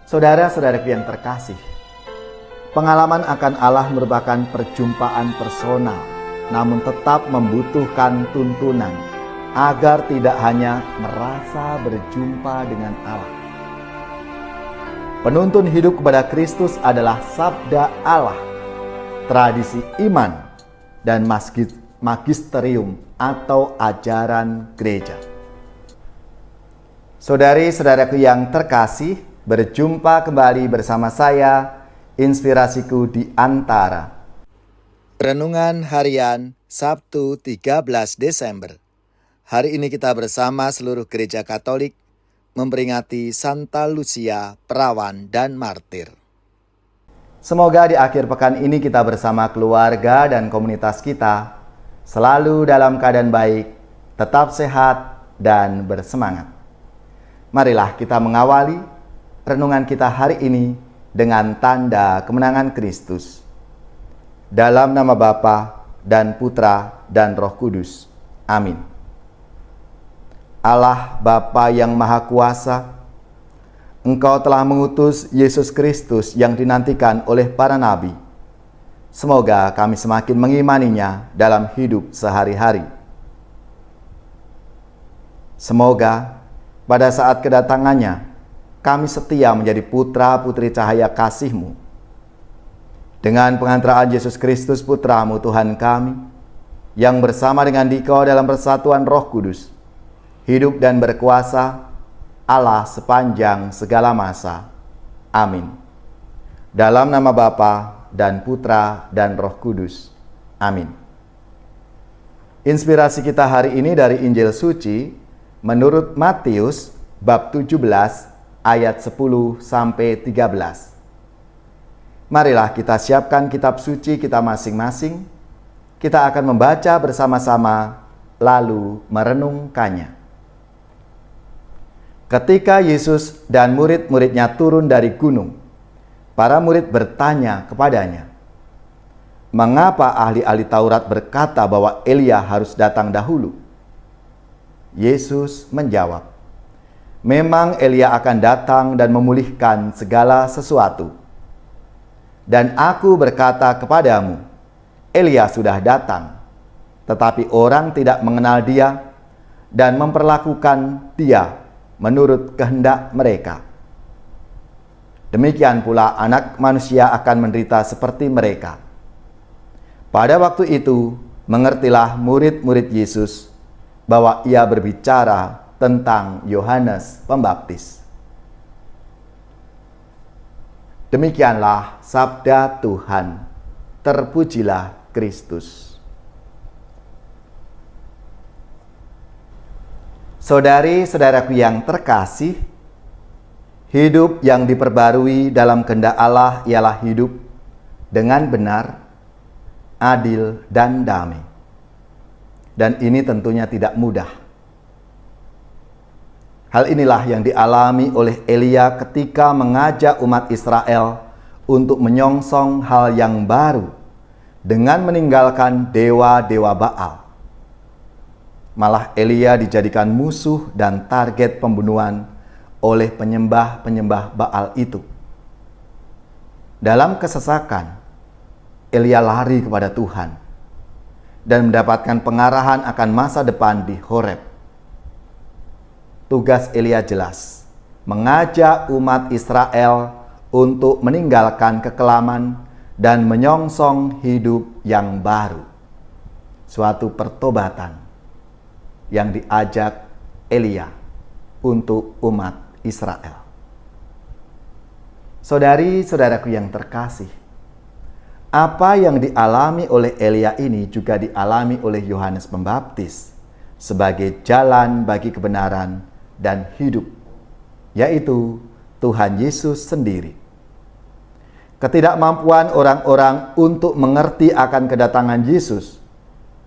Saudara-saudaraku yang terkasih, pengalaman akan Allah merupakan perjumpaan personal, namun tetap membutuhkan tuntunan agar tidak hanya merasa berjumpa dengan Allah. Penuntun hidup kepada Kristus adalah sabda Allah, tradisi iman, dan magisterium atau ajaran gereja. Saudari-saudaraku yang terkasih, berjumpa kembali bersama saya, Inspirasiku di Antara. Renungan Harian Sabtu 13 Desember. Hari ini kita bersama seluruh gereja Katolik memperingati Santa Lucia, perawan dan martir. Semoga di akhir pekan ini kita bersama keluarga dan komunitas kita selalu dalam keadaan baik, tetap sehat dan bersemangat. Marilah kita mengawali renungan kita hari ini dengan tanda kemenangan Kristus. Dalam nama Bapa dan Putra dan Roh Kudus. Amin. Allah Bapa yang Maha Kuasa, Engkau telah mengutus Yesus Kristus yang dinantikan oleh para nabi. Semoga kami semakin mengimaninya dalam hidup sehari-hari. Semoga pada saat kedatangannya, kami setia menjadi putra-putri cahaya kasih-Mu. Dengan pengantaraan Yesus Kristus Putra-Mu Tuhan kami, yang bersama dengan Dikau dalam persatuan Roh Kudus, hidup dan berkuasa Allah sepanjang segala masa. Amin. Dalam nama Bapa dan Putra dan Roh Kudus. Amin. Inspirasi kita hari ini dari Injil Suci menurut Matius bab 17 ayat 10 sampai 13. Marilah kita siapkan kitab suci kita masing-masing. Kita akan membaca bersama-sama lalu merenungkannya. Ketika Yesus dan murid-muridnya turun dari gunung, para murid bertanya kepadanya, "Mengapa ahli-ahli Taurat berkata bahwa Elia harus datang dahulu?" Yesus menjawab, "Memang Elia akan datang dan memulihkan segala sesuatu. Dan aku berkata kepadamu, Elia sudah datang, tetapi orang tidak mengenal dia dan memperlakukan dia menurut kehendak mereka. Demikian pula Anak Manusia akan menderita seperti mereka." Pada waktu itu, mengertilah murid-murid Yesus bahwa ia berbicara tentang Yohanes Pembaptis. Demikianlah sabda Tuhan. Terpujilah Kristus. Saudari-saudaraku yang terkasih, hidup yang diperbarui dalam kehendak Allah ialah hidup dengan benar, adil, dan damai. Dan ini tentunya tidak mudah. Hal inilah yang dialami oleh Elia ketika mengajak umat Israel untuk menyongsong hal yang baru dengan meninggalkan dewa-dewa Baal. Malah Elia dijadikan musuh dan target pembunuhan oleh penyembah-penyembah Baal itu. Dalam kesesakan, Elia lari kepada Tuhan dan mendapatkan pengarahan akan masa depan di Horeb. Tugas Elia jelas, mengajak umat Israel untuk meninggalkan kekelaman dan menyongsong hidup yang baru. Suatu pertobatan yang diajak Elia untuk umat Israel. Saudari-saudaraku yang terkasih, apa yang dialami oleh Elia ini juga dialami oleh Yohanes Pembaptis sebagai jalan bagi kebenaran dan hidup, yaitu Tuhan Yesus sendiri. Ketidakmampuan orang-orang untuk mengerti akan kedatangan Yesus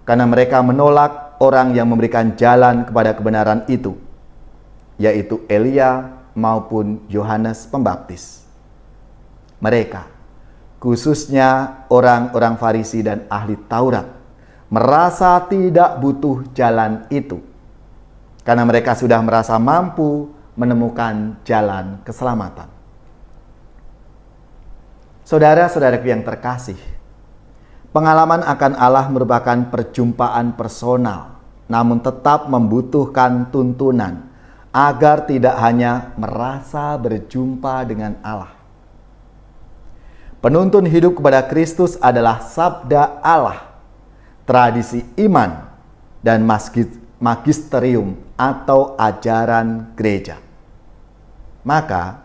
karena mereka menolak orang yang memberikan jalan kepada kebenaran itu, yaitu Elia maupun Yohanes Pembaptis. Mereka, khususnya orang-orang Farisi dan ahli Taurat, merasa tidak butuh jalan itu karena mereka sudah merasa mampu menemukan jalan keselamatan. Saudara-saudaraku yang terkasih, pengalaman akan Allah merupakan perjumpaan personal, namun tetap membutuhkan tuntunan agar tidak hanya merasa berjumpa dengan Allah. Penuntun hidup kepada Kristus adalah sabda Allah, tradisi iman, dan magisterium atau ajaran gereja. Maka,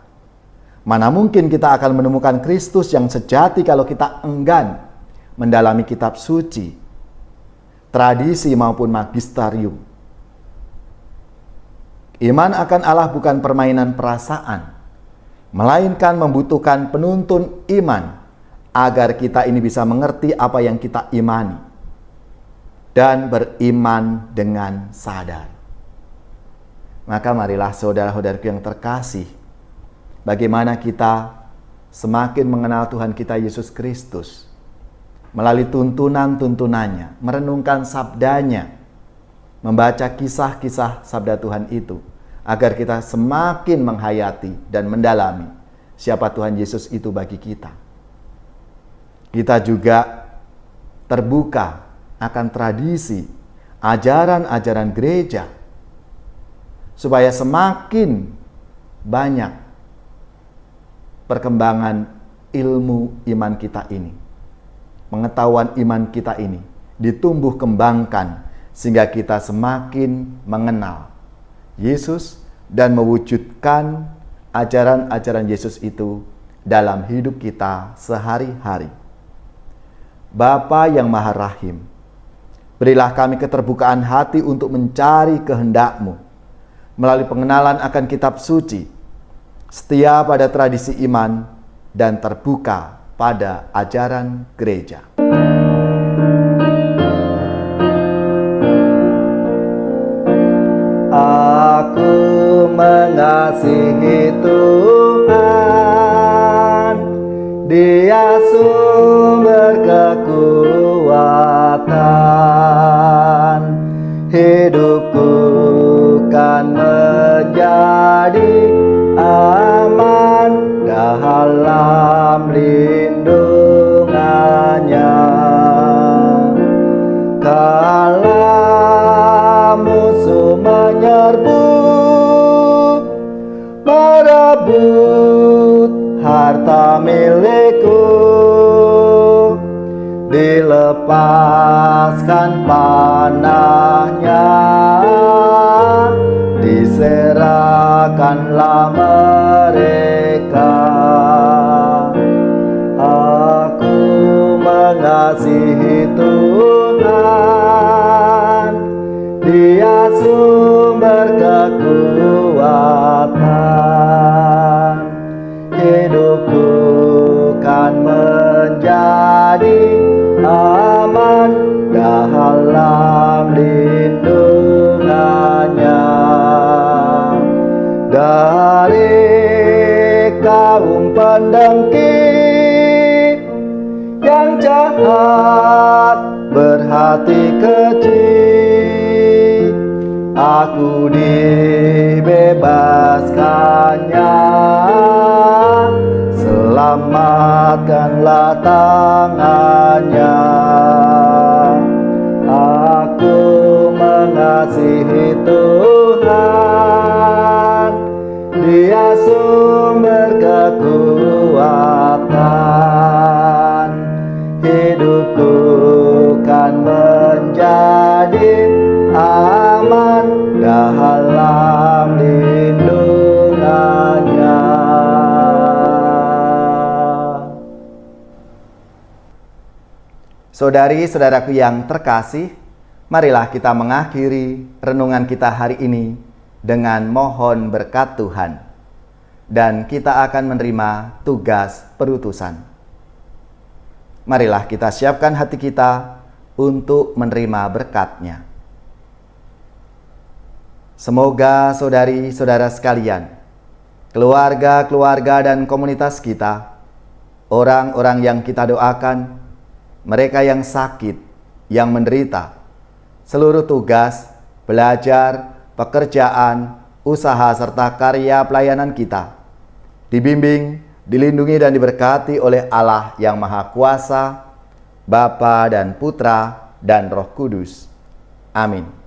mana mungkin kita akan menemukan Kristus yang sejati kalau kita enggan mendalami kitab suci, tradisi maupun magisterium. Iman akan Allah bukan permainan perasaan, melainkan membutuhkan penuntun iman agar kita ini bisa mengerti apa yang kita imani dan beriman dengan sadar. Maka marilah saudara-saudaraku yang terkasih, bagaimana kita semakin mengenal Tuhan kita Yesus Kristus melalui tuntunan-tuntunannya, merenungkan sabdanya, membaca kisah-kisah sabda Tuhan itu, agar kita semakin menghayati dan mendalami siapa Tuhan Yesus itu bagi kita. Kita juga terbuka akan tradisi, ajaran-ajaran gereja, supaya semakin banyak perkembangan ilmu iman kita ini, pengetahuan iman kita ini ditumbuh kembangkan sehingga kita semakin mengenal Yesus dan mewujudkan ajaran-ajaran Yesus itu dalam hidup kita sehari-hari. Bapa yang Maha Rahim, berilah kami keterbukaan hati untuk mencari kehendak-Mu melalui pengenalan akan kitab suci, setia pada tradisi iman, dan terbuka pada ajaran gereja. Aku mengasihi Tuhan, Dia sumber kekuatan. Hidupku kan menjadi aman dalam lindungannya. Kala musuh menyerbu, merebut harta milikku, dilepaskan panahnya, diserahkanlah mereka. Aku mengasihi Tuhan, Dia sumber kekuatan. Hidupku kan menjadi aman dalam lindungannya. Dari kaum pendengki yang jahat berhati keji, aku dibebaskannya. Selamatkanlah tangannya. Aku mengasihi Tuhan, Dia sumber kekuatan. Hidupku kan menjadi aman dalam lindungannya. Saudari-saudaraku yang terkasih, marilah kita mengakhiri renungan kita hari ini dengan mohon berkat Tuhan. Dan kita akan menerima tugas perutusan. Marilah kita siapkan hati kita untuk menerima berkat-Nya. Semoga saudari-saudara sekalian, keluarga-keluarga dan komunitas kita, orang-orang yang kita doakan, mereka yang sakit, yang menderita, seluruh tugas, belajar, pekerjaan, usaha serta karya pelayanan kita dibimbing, dilindungi dan diberkati oleh Allah yang Maha Kuasa, Bapa dan Putra dan Roh Kudus. Amin.